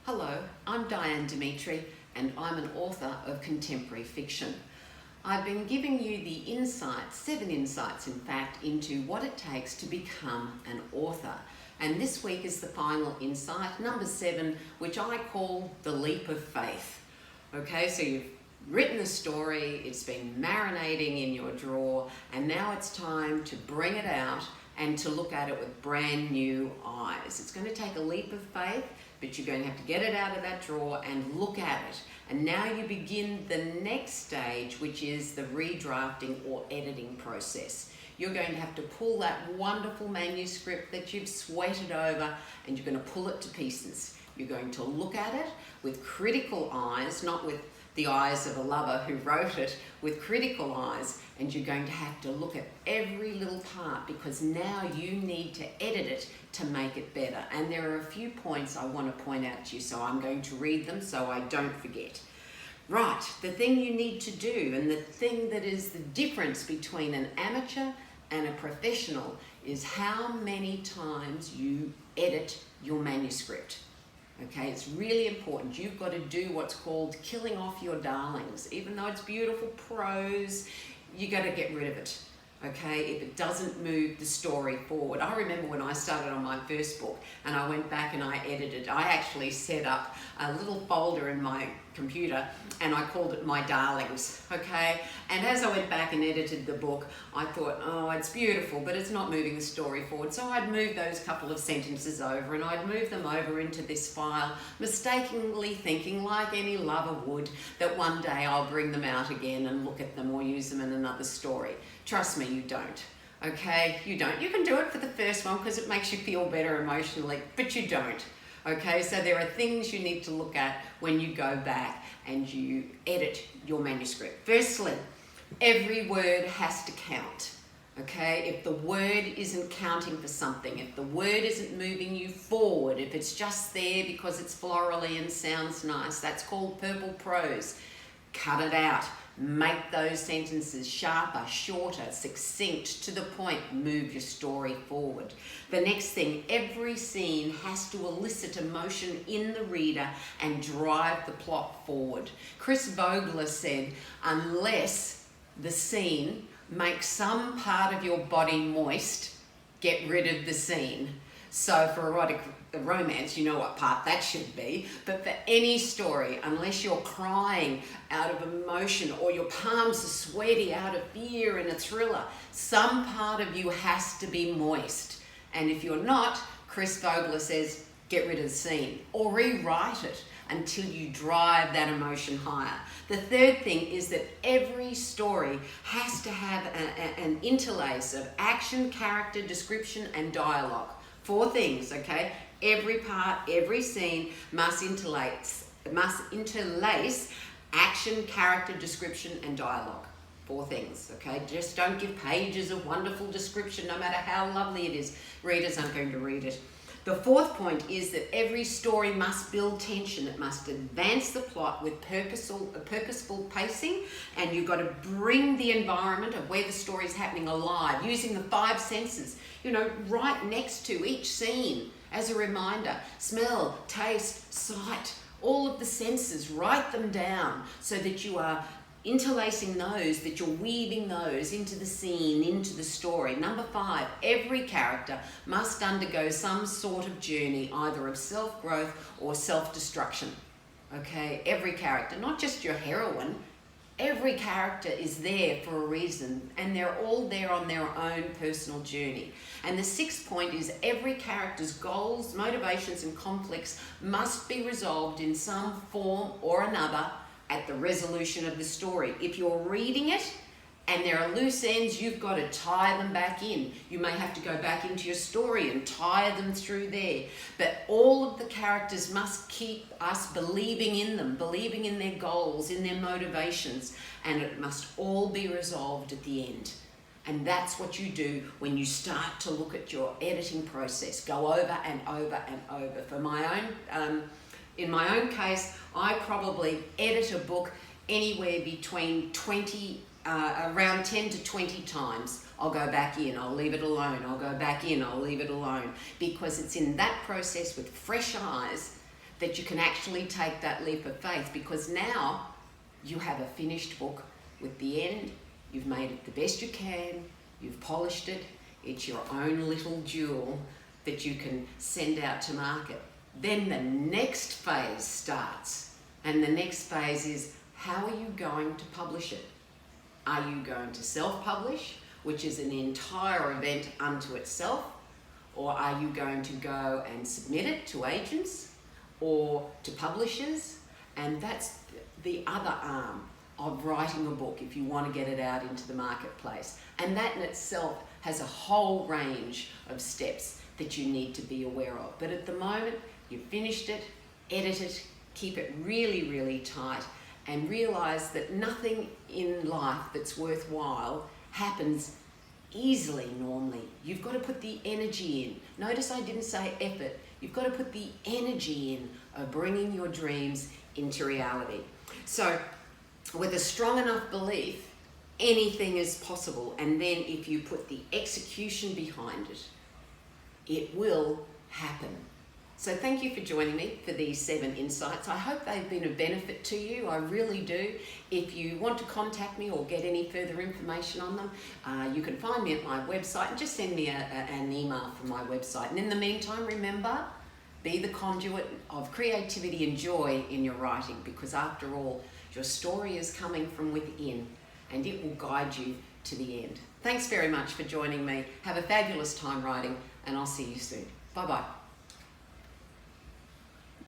Hello, I'm Diane Dimitri and I'm an author of contemporary fiction. I've been giving you the insights, 7 insights in fact, into what it takes to become an author. And this week is the final insight, number 7, which I call the leap of faith. Okay, so you've written a story, it's been marinating in your drawer, and now it's time to bring it out and to look at it with brand new eyes. It's going to take a leap of faith, but you're going to have to get it out of that drawer and look at it. And now you begin the next stage, which is the redrafting or editing process. You're going to have to pull that wonderful manuscript that you've sweated over and you're going to pull it to pieces. You're going to look at it with critical eyes, not with the eyes of a lover who wrote it, with critical eyes, and you're going to have to look at every little part because now you need to edit it to make it better. And there are a few points I want to point out to you, so I'm going to read them so I don't forget. Right, the thing you need to do, and the thing that is the difference between an amateur and a professional, is how many times you edit your manuscript. Okay, it's really important. You've got to do what's called killing off your darlings. Even though it's beautiful prose, you got to get rid of it. Okay, if it doesn't move the story forward. I remember when I started on my first book and I went back and I edited. I actually set up a little folder in my computer and I called it My Darlings, okay? And as I went back and edited the book, I thought, oh, it's beautiful, but it's not moving the story forward. So I'd move those couple of sentences over and I'd move them over into this file, mistakenly thinking, like any lover would, that one day I'll bring them out again and look at them or use them in another story. Trust me, you don't. Okay, you don't. You can do it for the first one because it makes you feel better emotionally, but you don't. Okay, so there are things you need to look at when you go back and you edit your manuscript. Firstly, every word has to count. Okay, if the word isn't counting for something, if the word isn't moving you forward, if it's just there because it's florally and sounds nice, that's called purple prose. Cut it out. Make those sentences sharper, shorter, succinct, to the point. Move your story forward. The next thing, every scene has to elicit emotion in the reader and drive the plot forward. Chris Vogler said, unless the scene makes some part of your body moist, get rid of the scene. So for erotic romance, you know what part that should be, but for any story, unless you're crying out of emotion or your palms are sweaty out of fear in a thriller, some part of you has to be moist. And if you're not, Chris Vogler says, get rid of the scene or rewrite it until you drive that emotion higher. The third thing is that every story has to have an interlace of action, character, description, and dialogue. 4 things, okay? Every part, every scene must interlace action, character, description, and dialogue. 4 things, okay? Just don't give pages of wonderful description, no matter how lovely it is. Readers aren't going to read it. The 4th point is that every story must build tension. It must advance the plot with purposeful pacing, and you've got to bring the environment of where the story is happening alive, using the 5 senses, right next to each scene as a reminder. Smell, taste, sight, all of the senses, write them down so that you are interlacing those, that you're weaving those into the scene, into the story. Number 5, every character must undergo some sort of journey, either of self-growth or self-destruction. Okay, every character, not just your heroine. Every character is there for a reason, and they're all there on their own personal journey. And the 6th point is every character's goals, motivations, and conflicts must be resolved in some form or another at the resolution of the story. If you're reading it and there are loose ends, you've got to tie them back in. You may have to go back into your story and tie them through there. But all of the characters must keep us believing in them, believing in their goals, in their motivations, and it must all be resolved at the end. And that's what you do when you start to look at your editing process. Go over and over and over. For my own in my own case, I probably edit a book anywhere between around 10 to 20 times. I'll go back in, I'll leave it alone, I'll go back in, I'll leave it alone. Because it's in that process with fresh eyes that you can actually take that leap of faith, because now you have a finished book with the end. You've made it the best you can, you've polished it, it's your own little jewel that you can send out to market. Then the next phase starts, and the next phase is, how are you going to publish it? Are you going to self-publish, which is an entire event unto itself, or are you going to go and submit it to agents or to publishers? And that's the other arm of writing a book if you want to get it out into the marketplace. And that in itself has a whole range of steps that you need to be aware of. But at the moment, you've finished it, edit it, keep it really, really tight, and realize that nothing in life that's worthwhile happens easily normally. You've got to put the energy in. Notice I didn't say effort. You've got to put the energy in of bringing your dreams into reality. So with a strong enough belief, anything is possible. And then if you put the execution behind it, it will happen. So thank you for joining me for these 7 insights. I hope they've been of benefit to you. I really do. If you want to contact me or get any further information on them, you can find me at my website and just send me an email from my website. And in the meantime, remember, be the conduit of creativity and joy in your writing, because after all, your story is coming from within and it will guide you to the end. Thanks very much for joining me. Have a fabulous time writing, and I'll see you soon. Bye-bye.